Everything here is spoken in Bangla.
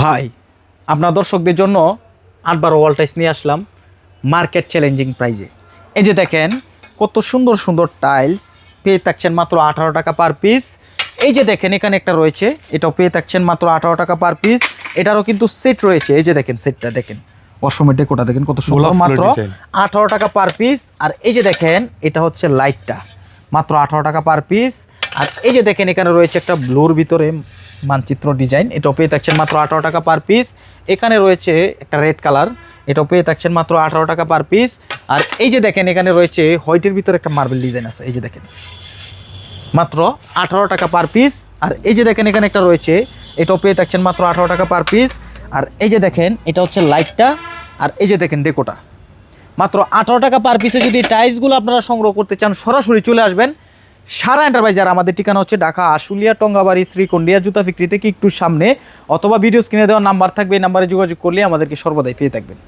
ভাই আপনার দর্শকদের জন্য 8-12 ওয়াল টাইলস নিয়ে আসলাম মার্কেট চ্যালেঞ্জিং প্রাইজে। এই যে দেখেন কত সুন্দর সুন্দর টাইলস পেয়ে থাকছেন মাত্র 18 টাকা পার পিস। এই যে দেখেন এখানে একটা রয়েছে, এটাও পেয়ে থাকছেন মাত্র 18 টাকা পার পিস। এটারও কিন্তু সেট রয়েছে, এই যে দেখেন সেটটা দেখেন, অসময় ডেকোটা দেখেন কত সুন্দর, মাত্র 18 টাকা পার পিস। আর এই যে দেখেন এটা হচ্ছে লাইটটা, মাত্র 18 টাকা পার পিস। আর এই যে দেখেন এখানে রয়েছে একটা ব্লুর ভিতরে মানচিত্র ডিজাইন, এটাও পেয়ে থাকছেন মাত্র 18 টাকা পার পিস। এখানে রয়েছে একটা রেড কালার, এটাও পেয়ে থাকছেন মাত্র 18 টাকা পার পিস। আর এই যে দেখেন এখানে রয়েছে হোয়াইটের ভিতরে একটা মার্বেল ডিজাইন আছে, এই যে দেখেন মাত্র 18 টাকা পার পিস। আর এই যে দেখেন এখানে একটা রয়েছে, এটাও পেয়ে থাকছেন মাত্র 18 টাকা পার পিস। আর এই যে দেখেন এটা হচ্ছে লাইটটা, আর এই যে দেখেন ডেকোটা, মাত্র 18 টাকা পার পিসে। যদি টাইলসগুলো আপনারা সংগ্রহ করতে চান সরাসরি চলে আসবেন সারা এন্টারপ্রাইজ। আর আমাদের ঠিকানা হচ্ছে ঢাকা আশুলিয়া টঙ্গাবাড়ি শ্রীকন্ডিয়া জুতা বিক্রি থেকে একটু সামনে, অথবা ভিডিও স্ক্রিনে দেওয়া নাম্বার থাকবে, এই নাম্বারে যোগাযোগ করলে আমাদেরকে সর্বদাই পেয়ে থাকবেন।